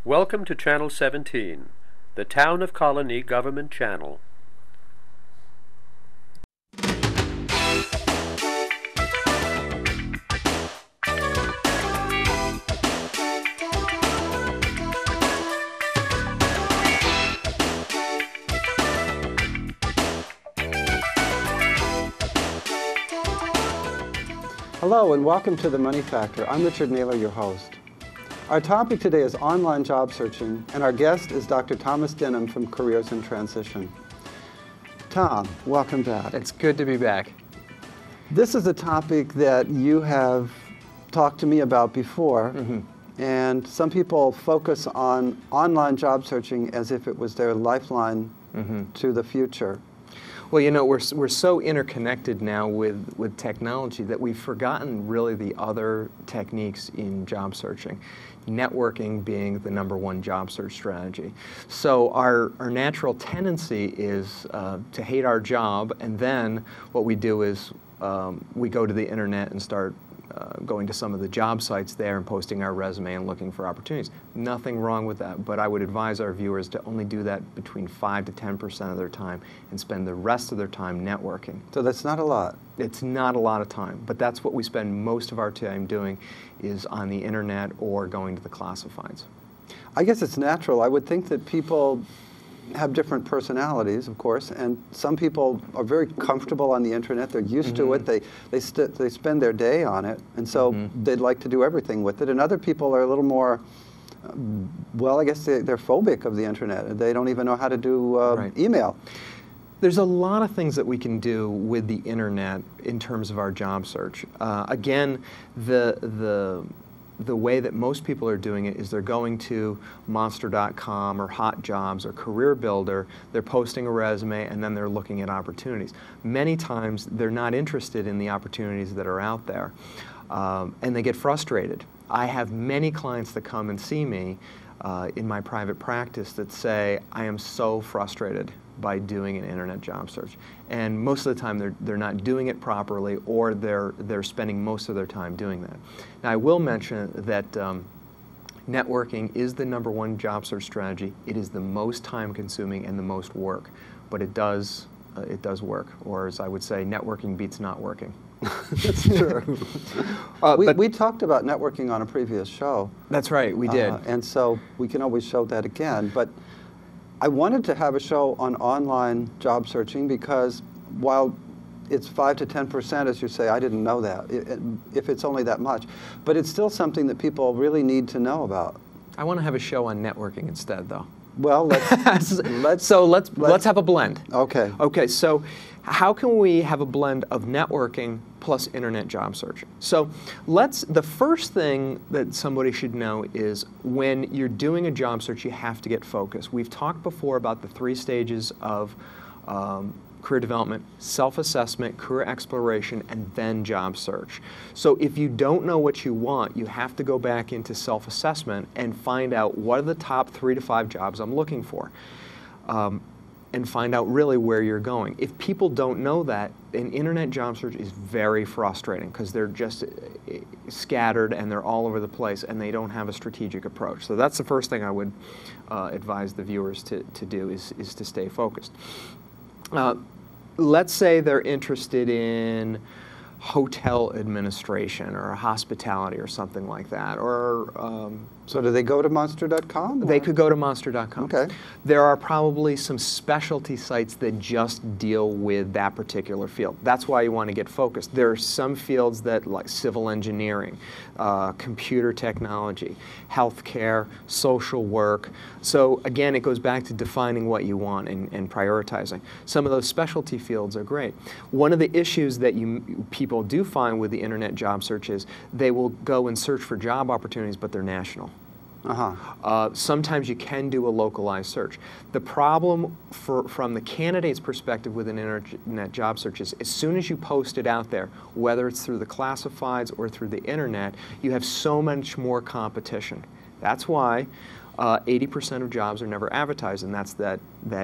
Welcome to Channel 17, the Town of Colonie Government Channel. Hello and welcome to The Money Factor. I'm Richard Naylor, your host. Our topic today is online job searching, and our guest is Dr. Thomas Denham from Careers in Transition. Tom, welcome back. It's good to be back. This is a topic that you have talked to me about before, and some people focus on online job searching as if it was their lifeline to the future. Well, you know, we're so interconnected now with technology that we've forgotten really the other techniques in job searching, networking being the #1 job search strategy. So our natural tendency is to hate our job, and then what we do is we go to the internet and start going to some of the job sites there and posting our resume and looking for opportunities. Nothing wrong with that, but I would advise our viewers to only do that between 5 to 10% of their time and spend the rest of their time networking. So that's not a lot. It's not a lot of time, but that's what we spend most of our time doing, is on the internet or going to the classifieds. I guess it's natural. I would think that people have different personalities, of course, and some people are very comfortable on the internet. They're used to it. They spend their day on it, and so they'd like to do everything with it. And other people are a little more, well, I guess they're phobic of the internet. They don't even know how to do email. There's a lot of things that we can do with the internet in terms of our job search. Again, the way that most people are doing it is they're going to monster.com or Hot Jobs or Career Builder, they're posting a resume, and then they're looking at opportunities. Many times they're not interested in the opportunities that are out there, and they get frustrated. I have many clients that come and see me in my private practice that say, I am so frustrated by doing an internet job search. And most of the time they're not doing it properly, or they're spending most of their time doing that. Now I will mention that networking is the #1 job search strategy. It is the most time consuming and the most work, but it does work, or as I would say, networking beats not working. That's true. We talked about networking on a previous show. That's right, we did. And so we can always show that again. But I wanted to have a show on online job searching because while it's 5 to 10%, as you say, I didn't know that, if it's only that much. But it's still something that people really need to know about. I want to have a show on networking instead, though. Well, let's have a blend. Okay. Okay, so how can we have a blend of networking plus internet job searching? So the first thing that somebody should know is when you're doing a job search, you have to get focused. We've talked before about the 3 stages of career development: self-assessment, career exploration, and then job search. So if you don't know what you want, you have to go back into self-assessment and find out what are the top 3 to 5 jobs I'm looking for, and find out really where you're going. If people don't know that, an internet job search is very frustrating because they're just scattered and they're all over the place and they don't have a strategic approach. So that's the first thing I would advise the viewers to do is to stay focused. Let's say they're interested in hotel administration or hospitality or something like that, or so do they go to monster.com? They could go to monster.com. Okay. There are probably some specialty sites that just deal with that particular field. That's why you want to get focused. There are some fields that, like civil engineering, computer technology, healthcare, social work. So again, it goes back to defining what you want and prioritizing. Some of those specialty fields are great. One of the issues that people do find with the internet job search is they will go and search for job opportunities, but they're national. Sometimes you can do a localized search. The problem from the candidate's perspective with an internet job search is as soon as you post it out there, whether it's through the classifieds or through the internet, you have so much more competition. That's why 80% of jobs are never advertised, and that's that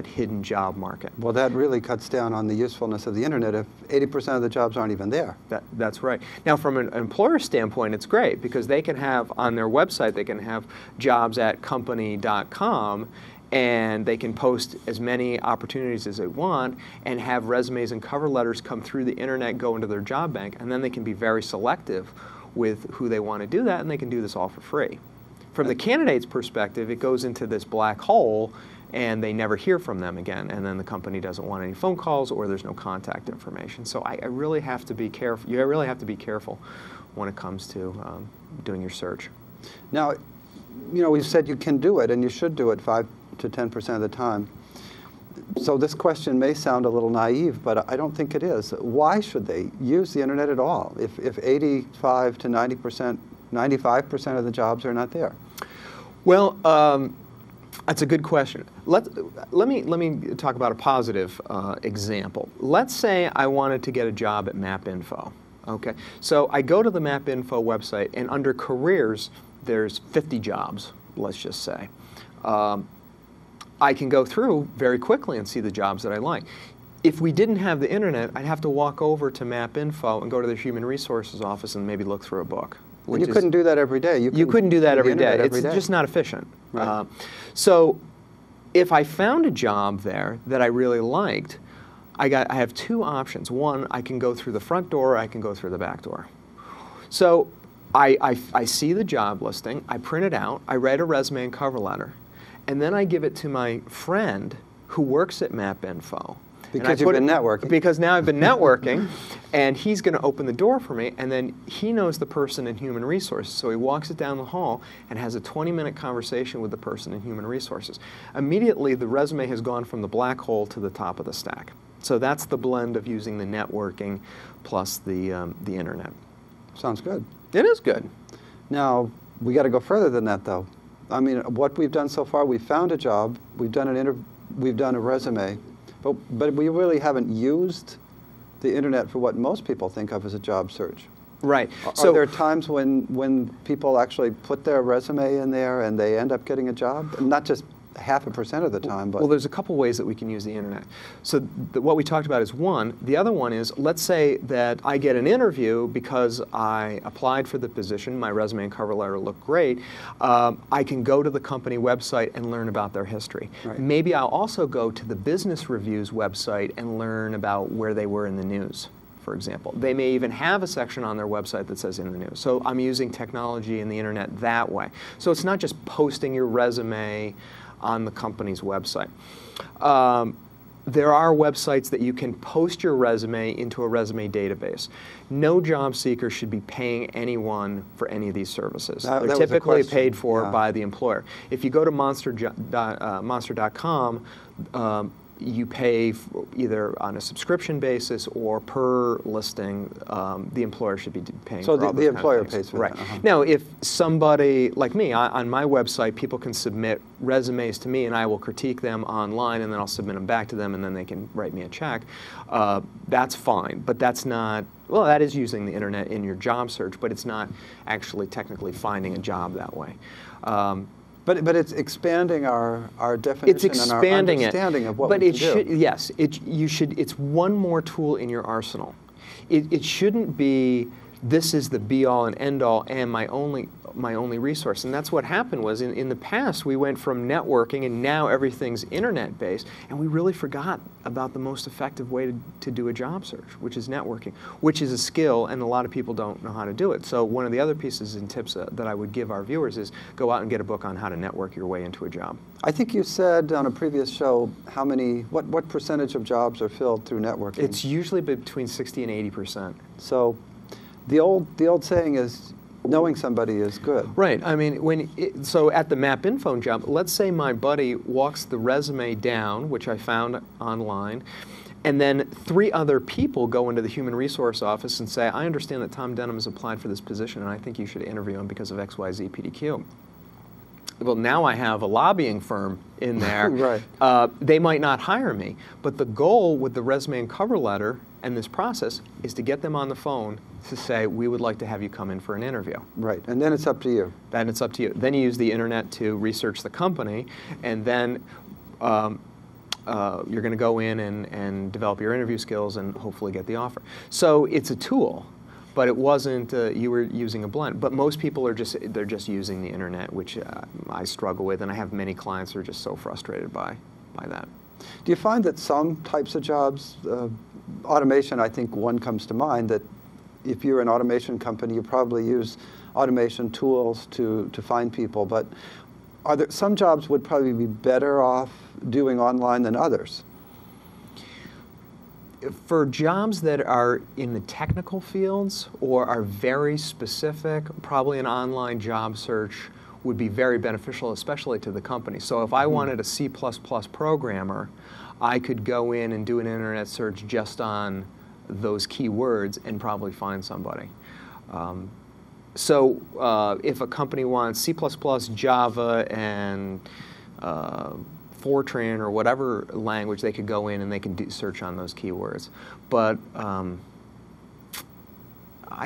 hidden job market. Well, that really cuts down on the usefulness of the internet if 80% of the jobs aren't even there. That's right. Now, from an employer standpoint, it's great because they can have on their website, they can have jobs at company.com, and they can post as many opportunities as they want and have resumes and cover letters come through the internet, go into their job bank, and then they can be very selective with who they want to do that, and they can do this all for free. From the candidate's perspective, it goes into this black hole, and they never hear from them again, and then the company doesn't want any phone calls, or there's no contact information. So I really have to be careful. You really have to be careful when it comes to doing your search. Now, you know, we've said you can do it, and you should do it 5 to 10% of the time. So this question may sound a little naive, but I don't think it is. Why should they use the internet at all if 85 to 90%, 95% of the jobs are not there? Well, that's a good question. Let me talk about a positive example. Let's say I wanted to get a job at MapInfo. Okay, so I go to the MapInfo website, and under careers, there's 50 jobs. Let's just say. I can go through very quickly and see the jobs that I like. If we didn't have the internet, I'd have to walk over to MapInfo and go to the Human Resources office and maybe look through a book. And you couldn't do that every day. You couldn't do that every day. It's just not efficient. Right. So if I found a job there that I really liked, I have two options. One, I can go through the front door, or I can go through the back door. So I see the job listing, I print it out, I write a resume and cover letter, and then I give it to my friend who works at MapInfo. Because you've been networking. Because now I've been networking, and he's going to open the door for me, and then he knows the person in Human Resources, so he walks it down the hall and has a 20-minute conversation with the person in Human Resources. Immediately, the resume has gone from the black hole to the top of the stack. So that's the blend of using the networking plus the internet. Sounds good. It is good. Now, we got to go further than that, though. I mean, what we've done so far, we've found a job, we've done a resume, but we really haven't used the internet for what most people think of as a job search. Right. Are there times when people actually put their resume in there and they end up getting a job? Not just 0.5% of the time, but... Well, there's a couple ways that we can use the internet. So what we talked about is one. The other one is, let's say that I get an interview because I applied for the position, my resume and cover letter look great. I can go to the company website and learn about their history. Right. Maybe I'll also go to the Business Review's website and learn about where they were in the news, for example. They may even have a section on their website that says in the news. So I'm using technology and the internet that way. So it's not just posting your resume on the company's website. There are websites that you can post your resume into a resume database. No job seeker should be paying anyone for any of these services. They're typically paid for by the employer. If you go to monster.com, you pay either on a subscription basis or per listing. The employer should be paying for all those the employer kind of things. pays for right. that. Uh-huh. Now, if somebody like me, on my website, people can submit resumes to me, and I will critique them online, and then I'll submit them back to them, and then they can write me a check. That's fine, but that's not. Well, that is using the internet in your job search, but it's not actually technically finding a job that way. But it's expanding our definition and our understanding of what we can do. Yes, it's one more tool in your arsenal. It shouldn't be, this is the be-all and end-all and my only resource. And that's what happened was in the past we went from networking and now everything's internet-based, and we really forgot about the most effective way to do a job search, which is networking, which is a skill, and a lot of people don't know how to do it. So one of the other pieces and tips that I would give our viewers is go out and get a book on how to network your way into a job. I think you said on a previous show what percentage of jobs are filled through networking? It's usually between 60 and 80%. So the old saying is, knowing somebody is good. Right. I mean, so at the MapInfo job, let's say my buddy walks the resume down, which I found online, and then 3 other people go into the Human Resource office and say, I understand that Tom Denham has applied for this position, and I think you should interview him because of XYZ PDQ. well, now I have a lobbying firm in there. Right. They might not hire me. But the goal with the resume and cover letter and this process is to get them on the phone to say, we would like to have you come in for an interview. Right, and then it's up to you. Then it's up to you. Then you use the internet to research the company, and then you're going to go in and develop your interview skills and hopefully get the offer. So it's a tool, but it wasn't, you were using a blend. But most people are they're just using the internet, which I struggle with, and I have many clients who are just so frustrated by that. Do you find that some types of jobs, automation, I think one comes to mind, that if you're an automation company, you probably use automation tools to find people, but are there some jobs would probably be better off doing online than others? For jobs that are in the technical fields or are very specific, probably an online job search would be very beneficial, especially to the company. So if I wanted a C++ programmer, I could go in and do an internet search just on those keywords and probably find somebody. So if a company wants C++, Java, and Fortran or whatever language, they could go in and they can search on those keywords. But I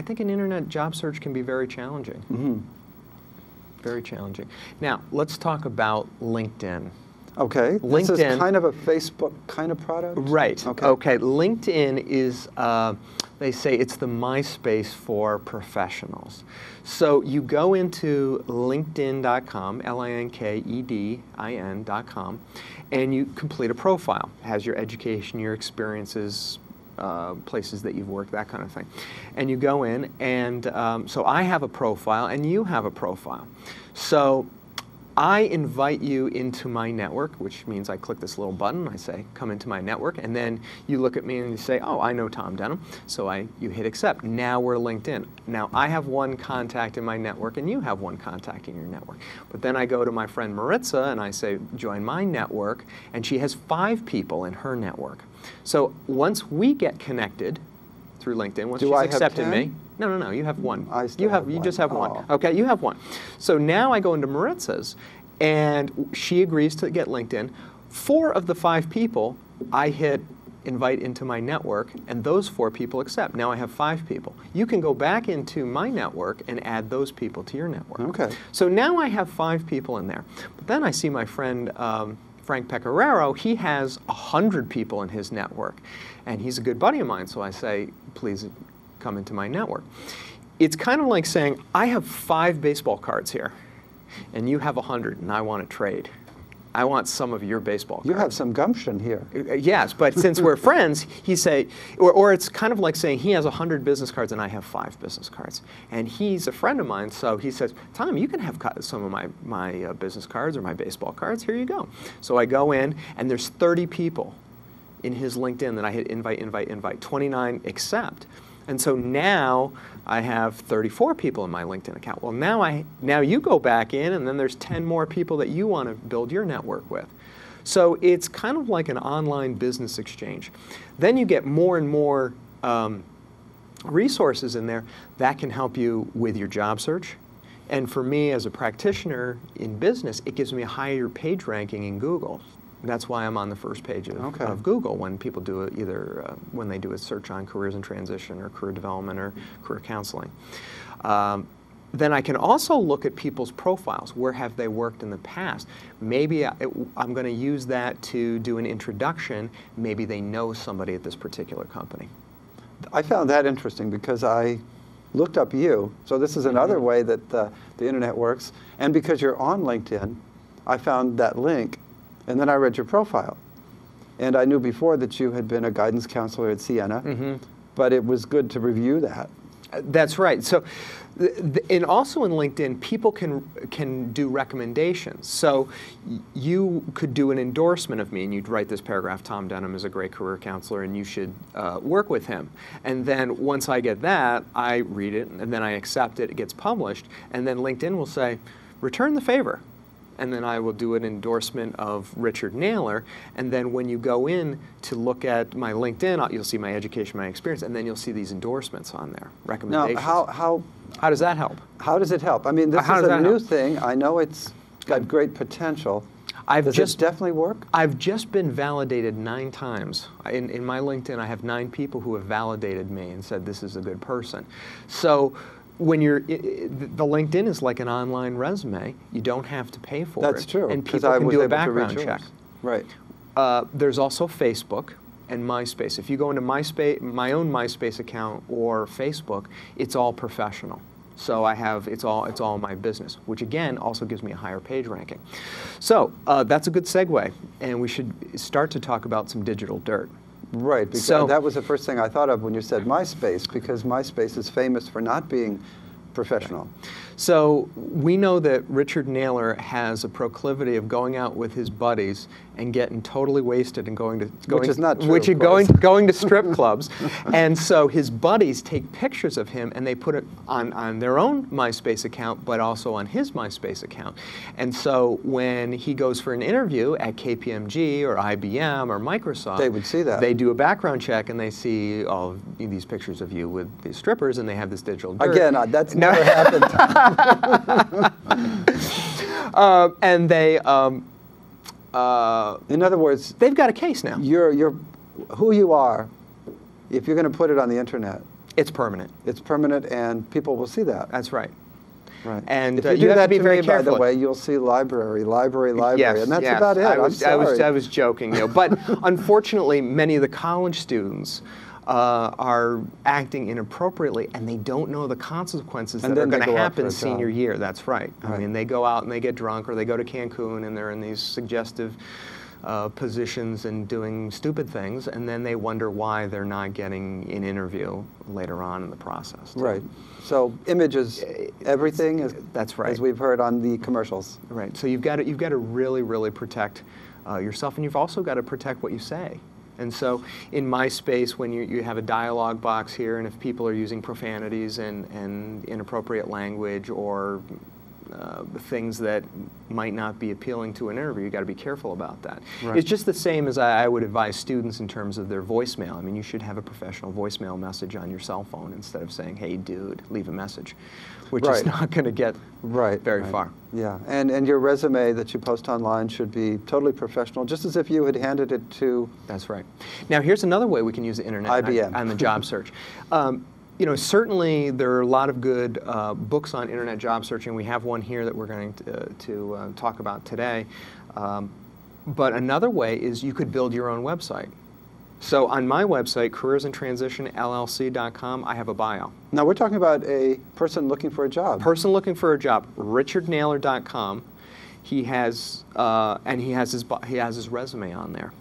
think an internet job search can be very challenging. Mm-hmm. Very challenging. Now, let's talk about LinkedIn. Okay. LinkedIn, this is kind of a Facebook kind of product? Right. Okay. Okay. LinkedIn is, they say it's the MySpace for professionals. So you go into linkedin.com, LinkedIn.com, and you complete a profile. It has your education, your experiences, places that you've worked, that kind of thing. And you go in, and so I have a profile, and you have a profile. So I invite you into my network, which means I click this little button, I say, come into my network, and then you look at me and you say, oh, I know Tom Denham, so you hit accept. Now we're linked in. Now I have one contact in my network and you have one contact in your network. But then I go to my friend Maritza and I say, join my network, and she has 5 people in her network. So once we get connected through LinkedIn, once she's accepted me, no, you have one. You just have one. Okay, you have one. So now I go into Maritza's, and she agrees to get LinkedIn. 4 of the 5 people, I hit invite into my network, and those 4 people accept. Now I have 5 people. You can go back into my network and add those people to your network. Okay. So now I have 5 people in there. But then I see my friend Frank Pecoraro. He has 100 people in his network, and he's a good buddy of mine. So I say, please come into my network. It's kind of like saying, I have 5 baseball cards here, and you have 100, and I want to trade. I want some of your baseball cards. You have some gumption here. Yes, but since we're friends, or it's kind of like saying he has 100 business cards and I have 5 business cards. And he's a friend of mine, so he says, Tom, you can have some of my business cards or my baseball cards. Here you go. So I go in, and there's 30 people in his LinkedIn that I hit invite, 29 accept. And so now I have 34 people in my LinkedIn account. Well, now you go back in, and then there's 10 more people that you want to build your network with. So it's kind of like an online business exchange. Then you get more and more resources in there that can help you with your job search. And for me, as a practitioner in business, it gives me a higher page ranking in Google. That's why I'm on the first page of Google when people do it, either when they do a search on careers in transition or career development or career counseling. Then I can also look at people's profiles. Where have they worked in the past? Maybe I'm going to use that to do an introduction. Maybe they know somebody at this particular company. I found that interesting because I looked up you. So this is another way that the internet works. And because you're on LinkedIn, I found that link. And then I read your profile. And I knew before that you had been a guidance counselor at Siena, but it was good to review that. That's right. So, and also in LinkedIn, people can do recommendations. So you could do an endorsement of me, and you'd write this paragraph, Tom Denham is a great career counselor, and you should work with him. And then once I get that, I read it, and then I accept it, it gets published, and then LinkedIn will say, return the favor. And then I will do an endorsement of Richard Naylor. And then when you go in to look at my LinkedIn, you'll see my education, my experience, and then you'll see these endorsements on there, recommendations. Now, how does that help? How does it help? I mean, this is a new thing. I know it's got great potential. Does it definitely work? I've just been validated 9 times. In my LinkedIn, I have 9 people who have validated me and said this is a good person. So when the LinkedIn is like an online resume, you don't have to pay for it. That's true. And people can do a background check. Right. There's also Facebook and MySpace. If you go into my own MySpace account or Facebook, it's all professional. So it's all my business, which again also gives me a higher page ranking. So that's a good segue, and we should start to talk about some digital dirt. Right, because that was the first thing I thought of when you said MySpace, because MySpace is famous for not being professional. So we know that Richard Naylor has a proclivity of going out with his buddies and getting totally wasted and going which is not true, going to strip clubs. And so his buddies take pictures of him and they put it on their own MySpace account, but also on his MySpace account. And so when he goes for an interview at KPMG or IBM or Microsoft, they would see that. They do a background check and they see all of these pictures of you with these strippers, and they have this digital dirt. Again, that's never happened. And they, in other words, they've got a case now. Who you are, if you're going to put it on the internet, it's permanent. It's permanent, and people will see that. That's right. Right. And if you do have that to be very careful. By the way, you'll see library, yes, and that's yes. about it. I was joking, but unfortunately, many of the college students are acting inappropriately, and they don't know the consequences that are going to happen senior year. That's right. I mean, they go out and they get drunk, or they go to Cancun, and they're in these suggestive positions and doing stupid things, and then they wonder why they're not getting an interview later on in the process. Right. So images, everything. That's right. As we've heard on the commercials. Right. So you've got to really, really protect yourself, and you've also got to protect what you say. And so in MySpace, when you have a dialogue box here, and if people are using profanities and inappropriate language or things that might not be appealing to an interview, you've got to be careful about that. Right. It's just the same as I would advise students in terms of their voicemail. I mean, you should have a professional voicemail message on your cell phone instead of saying, "Hey, dude, leave a message," which is not going to get very far. Yeah, and your resume that you post online should be totally professional, just as if you had handed it to... That's right. Now, here's another way we can use the internet IBM. on the job search. You know, certainly there are a lot of good books on internet job searching. We have one here that we're going to talk about today. But another way is you could build your own website. So on my website, careersandtransitionllc.com, I have a bio. Now we're talking about a person looking for a job. Person looking for a job, richardnaylor.com. He has his resume on there.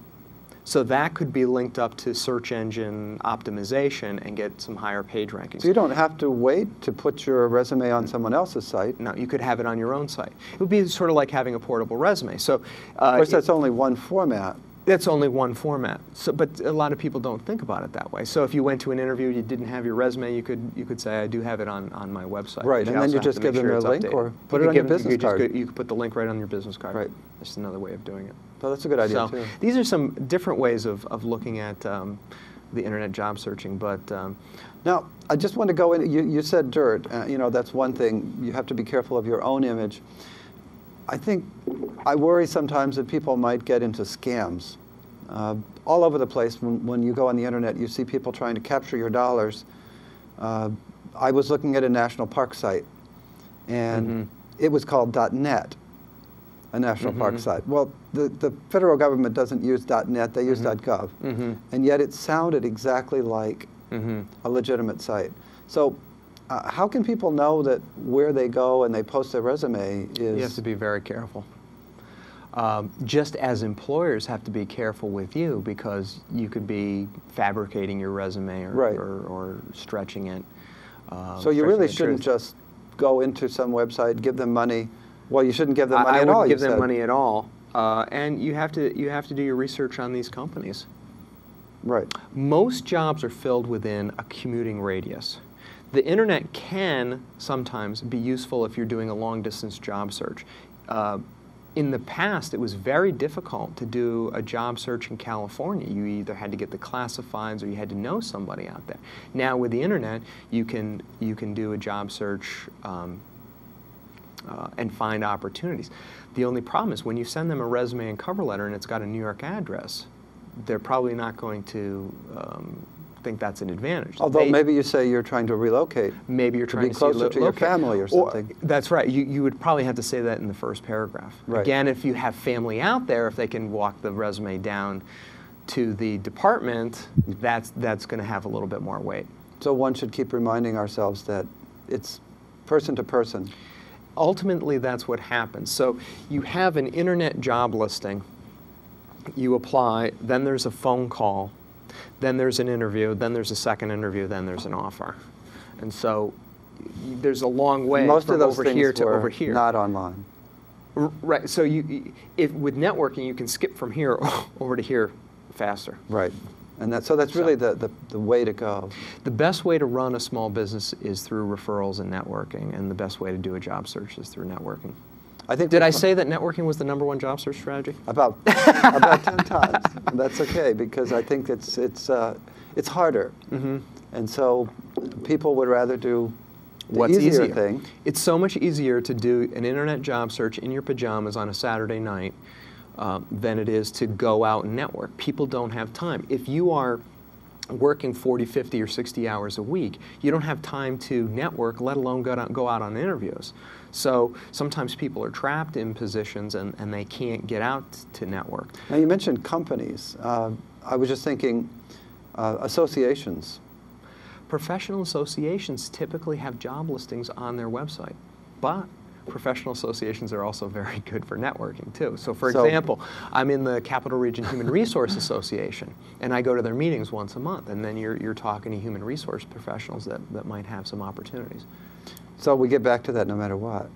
So that could be linked up to search engine optimization and get some higher page rankings. So you don't have to wait to put your resume on someone else's site. No, you could have it on your own site. It would be sort of like having a portable resume. So, of course, that's only one format. That's only one format. So, but a lot of people don't think about it that way. So if you went to an interview, you didn't have your resume, you could say, I do have it on my website. Right, and then you just give them a link or put it on your business card. You could put the link right on your business card. Right. That's another way of doing it. So that's a good idea, too. These are some different ways of looking at the internet job searching. But now, I just want to go in. You said dirt. You know, that's one thing. You have to be careful of your own image. I worry sometimes that people might get into scams. All over the place, when you go on the internet, you see people trying to capture your dollars. I was looking at a national park site, and it was called .net, a national park site. Well, the federal government doesn't use .net, they use .gov. And yet it sounded exactly like a legitimate site. So how can people know that where they go and they post their resume is... You have to be very careful. Just as employers have to be careful with you, because you could be fabricating your resume or stretching it. So you really shouldn't just go into some website, give them money. Well, you shouldn't give them money at all. I wouldn't give them money at all. And you have to do your research on these companies. Right. Most jobs are filled within a commuting radius. The internet can sometimes be useful if you're doing a long-distance job search. In the past, it was very difficult to do a job search in California. You either had to get the classifieds or you had to know somebody out there. Now with the internet, you can do a job search and find opportunities. The only problem is when you send them a resume and cover letter and it's got a New York address, they're probably not going to think that's an advantage. Although maybe you say you're trying to relocate. Maybe you're trying to be closer to your family or something. That's right. You would probably have to say that in the first paragraph. Right. Again, if you have family out there, if they can walk the resume down to the department, that's going to have a little bit more weight. So one should keep reminding ourselves that it's person to person. Ultimately, that's what happens. So you have an internet job listing, you apply, then there's a phone call, then there's an interview, then there's a second interview, then there's an offer. And so there's a long way from over here to over here. Not online. Right. So with networking, you can skip from here over to here faster. Right. And that's really the way to go. The best way to run a small business is through referrals and networking, and the best way to do a job search is through networking. Did I say that networking was the #1 job search strategy? About 10 times. That's okay, because I think it's harder. Mm-hmm. And so people would rather do what's easier thing. It's so much easier to do an internet job search in your pajamas on a Saturday night than it is to go out and network. People don't have time. If you are working 40, 50, or 60 hours a week, you don't have time to network, let alone go out on interviews. So sometimes people are trapped in positions and they can't get out to network. Now you mentioned companies. I was just thinking associations. Professional associations typically have job listings on their website, but professional associations are also very good for networking too. So for example, I'm in the Capital Region Human Resource Association, and I go to their meetings once a month, and then you're talking to human resource professionals that might have some opportunities. So we get back to that no matter what.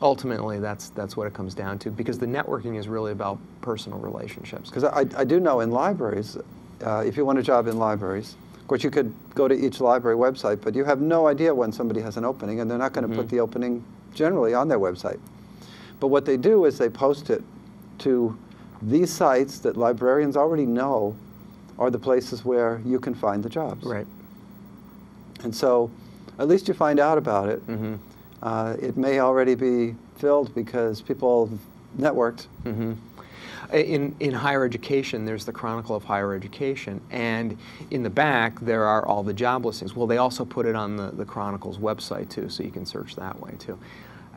Ultimately, that's what it comes down to, because the networking is really about personal relationships. Because I do know in libraries, if you want a job in libraries, of course you could go to each library website, but you have no idea when somebody has an opening, and they're not going to put the opening generally on their website. But what they do is they post it to these sites that librarians already know are the places where you can find the jobs. Right. And so at least you find out about it. Mm-hmm. It may already be filled because people networked. Mm-hmm. In higher education, there's the Chronicle of Higher Education, and in the back there are all the job listings. Well, they also put it on the Chronicle's website too, so you can search that way too.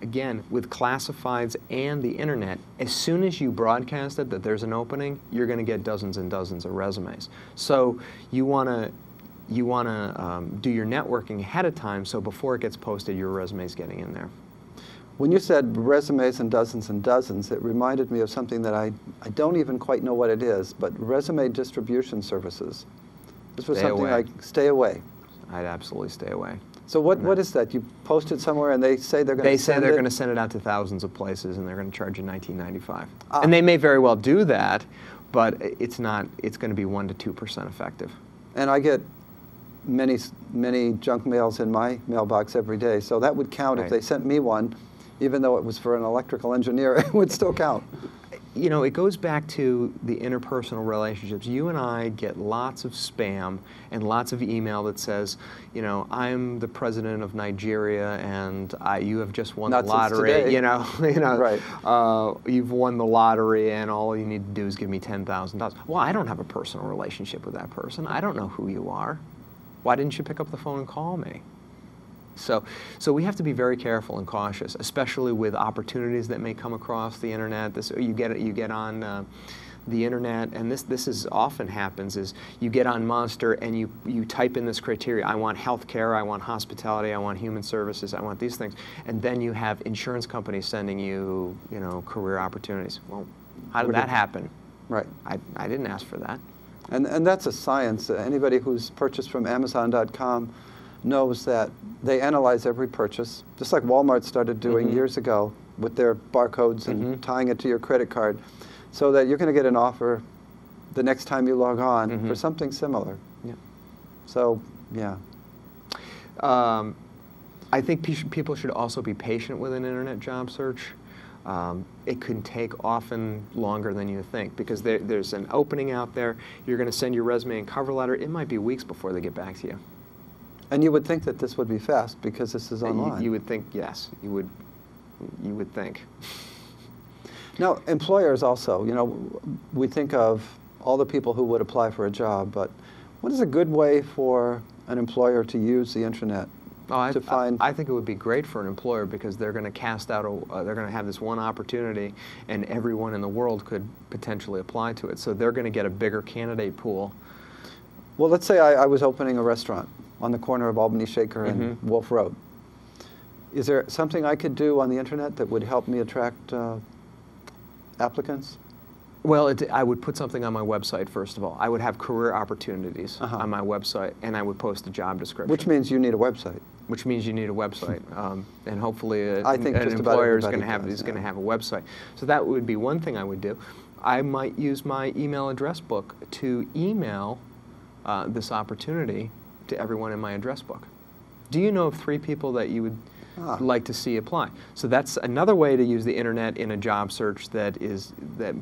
Again, with classifieds and the internet, as soon as you broadcast it that there's an opening, you're going to get dozens and dozens of resumes. So you want to do your networking ahead of time, so before it gets posted, your resume's getting in there. When you said resumes and dozens, it reminded me of something that I don't even quite know what it is, but resume distribution services. This was something like stay away. I'd absolutely stay away. So what is that? You post it somewhere and they say they're going to send it? They say they're going to send it out to thousands of places and they're going to charge you $19.95. And they may very well do that, but it's going to be 1% to 2% effective. And I get many junk mails in my mailbox every day, so that would count. Right. If they sent me one, even though it was for an electrical engineer, it would still count. You know, it goes back to the interpersonal relationships. You and I get lots of spam and lots of email that says, you know, I'm the president of Nigeria and you have just won the lottery. You know, right. You've won the lottery and all you need to do is give me $10,000. Well, I don't have a personal relationship with that person. I don't know who you are. Why didn't you pick up the phone and call me? So we have to be very careful and cautious, especially with opportunities that may come across the internet. You get on the internet, and this is often happens, is you get on Monster and you type in this criteria. I want healthcare, I want hospitality, I want human services, I want these things, and then you have insurance companies sending you, career opportunities. Well, how did that happen? Right. I didn't ask for that. And that's a science. Anybody who's purchased from Amazon.com knows that they analyze every purchase, just like Walmart started doing years ago with their barcodes and tying it to your credit card, so that you're going to get an offer the next time you log on for something similar. Yeah. So, yeah. I think people should also be patient with an internet job search. It can take often longer than you think, because there's an opening out there. You're going to send your resume and cover letter. It might be weeks before they get back to you. And you would think that this would be fast because this is online. You would think, yes, you would. you would think. Now, employers also, we think of all the people who would apply for a job, but what is a good way for an employer to use the internet to find? I think it would be great for an employer because they're going to cast out they're going to have this one opportunity, and everyone in the world could potentially apply to it. So they're going to get a bigger candidate pool. Well, let's say I was opening a restaurant on the corner of Albany Shaker and Wolf Road. Is there something I could do on the internet that would help me attract applicants? Well, I would put something on my website, first of all. I would have career opportunities on my website, and I would post a job description. Which means you need a website. Which means you need a website, and hopefully an just employer is going to have a website. So that would be one thing I would do. I might use my email address book to email this opportunity to everyone in my address book. Do you know of 3 people that you would like to see apply? So that's another way to use the internet in a job search that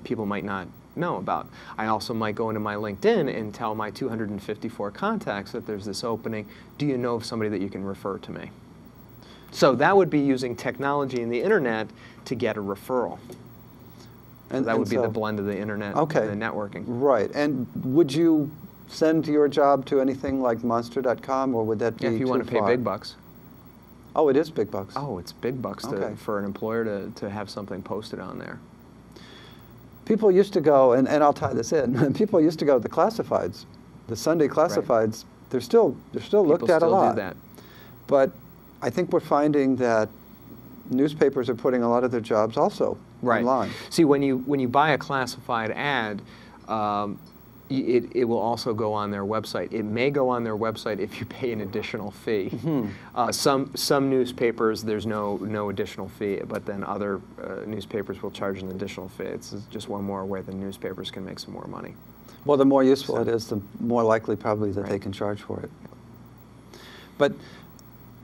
people might not know about. I also might go into my LinkedIn and tell my 254 contacts that there's this opening. Do you know of somebody that you can refer to me? So that would be using technology and the internet to get a referral. And that would be the blend of the internet and the networking. Right. And would you send your job to anything like monster.com, or would that be if you want to pay big bucks. Oh, it is big bucks. Oh, it's big bucks for an employer to have something posted on there. People used to go, and I'll tie this in, people used to go to the classifieds, the Sunday classifieds. Right. They're still looked at a lot. Do that. But I think we're finding that newspapers are putting a lot of their jobs also online. See, when you buy a classified ad, it will also go on their website. It may go on their website if you pay an additional fee. Some newspapers, there's no additional fee, but then other newspapers will charge an additional fee. It's just one more way the newspapers can make some more money. Well, the more useful it is, the more likely probably that they can charge for it. But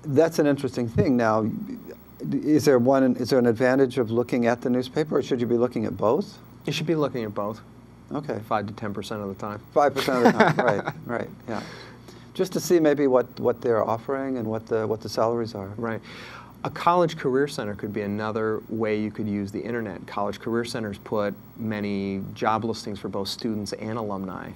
that's an interesting thing. Now, is there an advantage of looking at the newspaper, or should you be looking at both? You should be looking at both. Okay. 5 to 10% of the time. 5% of the time, right, yeah. Just to see maybe what they're offering and what the salaries are. Right. A college career center could be another way you could use the internet. College career centers put many job listings for both students and alumni.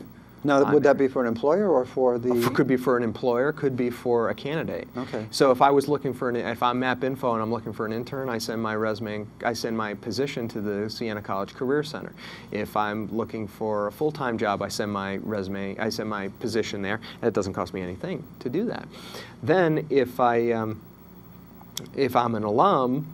Now, would that be for an employer or for the? Could be for an employer, could be for a candidate. Okay. So if I was looking for if I'm MapInfo and I'm looking for an intern, I send my resume, I send my position to the Siena College Career Center. If I'm looking for a full-time job, I send my resume, I send my position there, and it doesn't cost me anything to do that. Then if I'm an alum,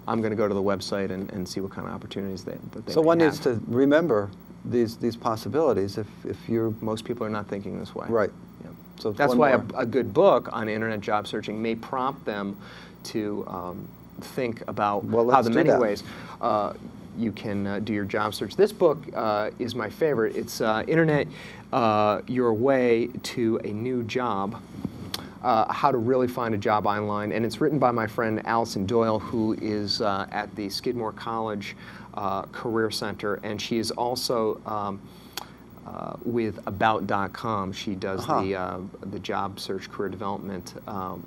I'm going to go to the website and see what kind of opportunities that they So one have. needs to remember these possibilities if you're... Most people are not thinking this way. Right. Yeah. So that's why a good book on internet job searching may prompt them to think about how the many ways you can do your job search. This book is my favorite. It's Internet Your Way to a New Job. How to really find a job online, and it's written by my friend Allison Doyle, who is at the Skidmore College Career Center, and she is also with About.com. She does the job search career development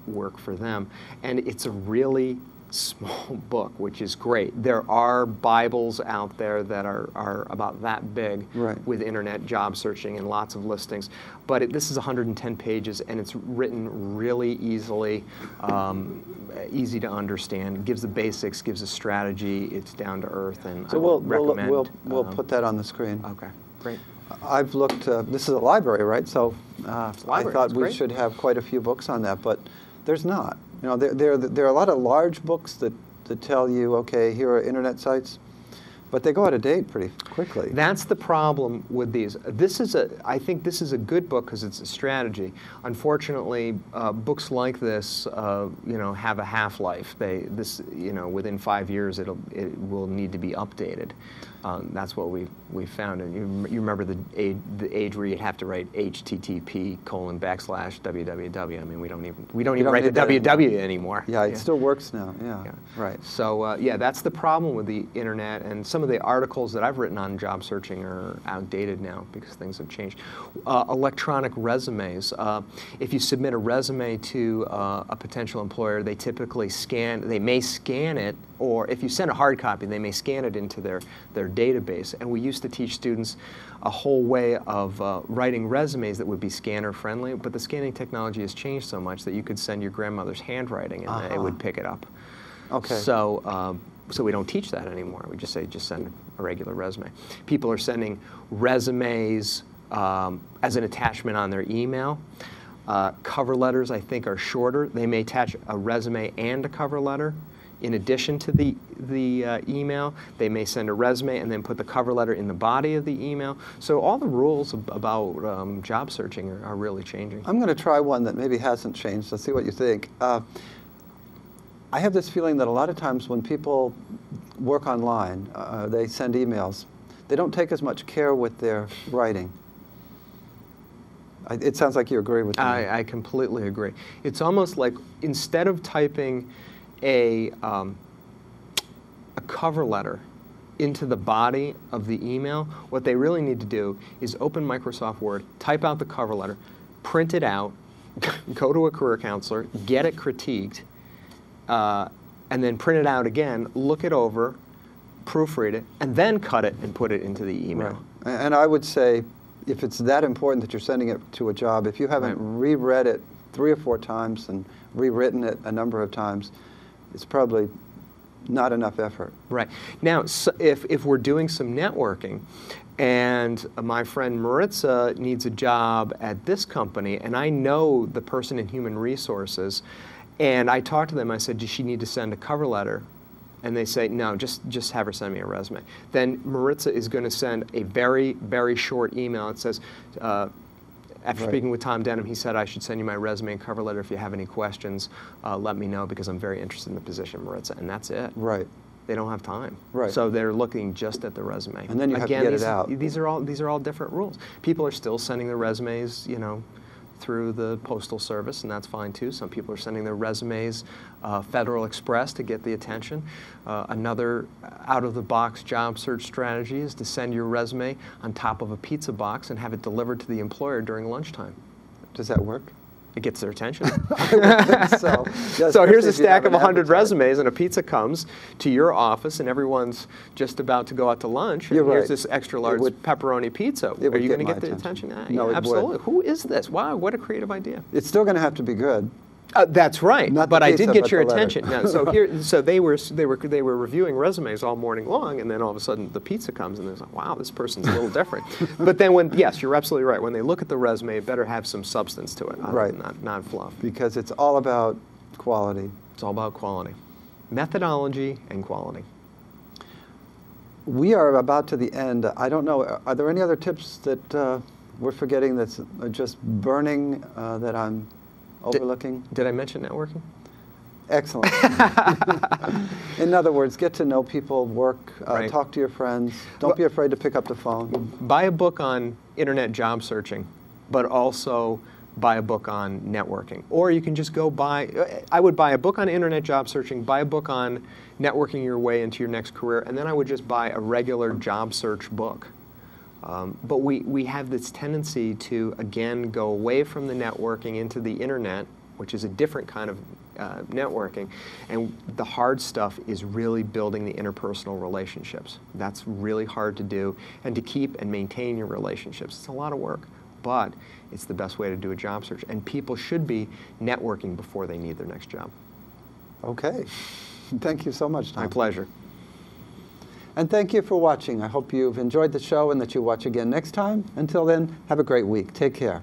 work for them, and it's a really small book, which is great. There are Bibles out there that are about that big with internet job searching and lots of listings, but this is 110 pages, and it's written really easily, easy to understand. It gives the basics, gives a strategy. It's down to earth, and so we'll put that on the screen. Okay, great. I've looked. This is a library, right? So I thought we should have quite a few books on that, but there's not. You know, there are a lot of large books that tell you, okay, here are internet sites, but they go out of date pretty quickly. That's the problem with these. I think this is a good book because it's a strategy. Unfortunately, books like this, have a half-life. Within 5 years, it will need to be updated. That's what we found. And you remember the age where you'd have to write http://www. I mean, we don't even write the www anymore. Yeah, it still works now. Yeah. Right. So that's the problem with the internet, and some of the articles that I've written on job searching are outdated now because things have changed. Electronic resumes. If you submit a resume to a potential employer, they typically they may scan it, or if you send a hard copy, they may scan it into their database. And we used to teach students a whole way of writing resumes that would be scanner friendly, but the scanning technology has changed so much that you could send your grandmother's handwriting and it would pick it up. Okay. So we don't teach that anymore. We just say just send a regular resume. People are sending resumes as an attachment on their email. Cover letters, I think, are shorter. They may attach a resume and a cover letter in addition to the email. They may send a resume and then put the cover letter in the body of the email. So all the rules about job searching are really changing. I'm going to try one that maybe hasn't changed. Let's see what you think. I have this feeling that a lot of times when people work online, they send emails, they don't take as much care with their writing. It sounds like you agree with me. I completely agree. It's almost like instead of typing a cover letter into the body of the email, what they really need to do is open Microsoft Word, type out the cover letter, print it out, go to a career counselor, get it critiqued, and then print it out again, look it over, proofread it, and then cut it and put it into the email. Right. And I would say, if it's that important that you're sending it to a job, if you haven't reread it 3 or 4 times and rewritten it a number of times, it's probably not enough effort. Right. Now, so if we're doing some networking, and my friend Maritza needs a job at this company, and I know the person in human resources, and I talked to them, I said, does she need to send a cover letter? And they say, no, just have her send me a resume. Then Maritza is going to send a very, very short email. It says, after speaking with Tom Denham, he said, I should send you my resume and cover letter. If you have any questions, let me know, because I'm very interested in the position, Maritza. And that's it. Right. They don't have time. Right. So they're looking just at the resume. And then you have to get it out. These are all different rules. People are still sending their resumes, through the Postal Service, and that's fine too. Some people are sending their resumes Federal Express to get the attention. Another out-of-the-box job search strategy is to send your resume on top of a pizza box and have it delivered to the employer during lunchtime. Does that work? It gets their attention. So, yeah, so here's a if you stack have of an 100 appetite. resumes, and a pizza comes to your office, and everyone's just about to go out to lunch, and You're here's right. this extra large pepperoni pizza. it Are would you get going to my get the attention. attention? No, it would. Absolutely. Who is this? Wow, what a creative idea. It's still going to have to be good. That's right. Not the but I pizza, did get but your the letter. attention. Now, so they were reviewing resumes all morning long, and then all of a sudden the pizza comes, and they're like, wow, this person's a little different. But then yes, you're absolutely right. When they look at the resume, it better have some substance to it, not fluff. Because it's all about quality. It's all about quality, methodology, and quality. We are about to the end. I don't know, are there any other tips that we're forgetting that's just burning that I'm overlooking? Did I mention networking? Excellent. In other words, get to know people, work, talk to your friends. Don't be afraid to pick up the phone. Buy a book on internet job searching, but also buy a book on networking. Or you can just go I would buy a book on internet job searching, buy a book on networking your way into your next career, and then I would just buy a regular job search book. But we have this tendency to, again, go away from the networking into the internet, which is a different kind of networking. And the hard stuff is really building the interpersonal relationships. That's really hard to do. And to keep and maintain your relationships. It's a lot of work, but it's the best way to do a job search. And people should be networking before they need their next job. Okay. Thank you so much, Tom. My pleasure. And thank you for watching. I hope you've enjoyed the show and that you watch again next time. Until then, have a great week. Take care.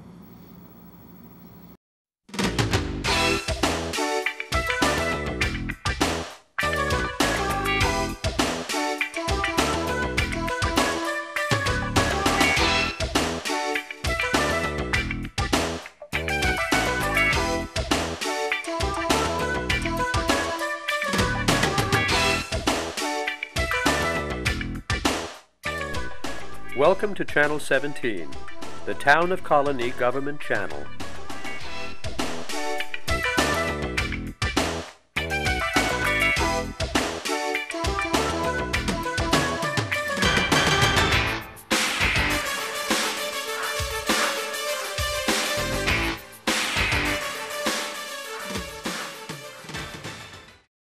Welcome to Channel 17, the Town of Colonie Government Channel.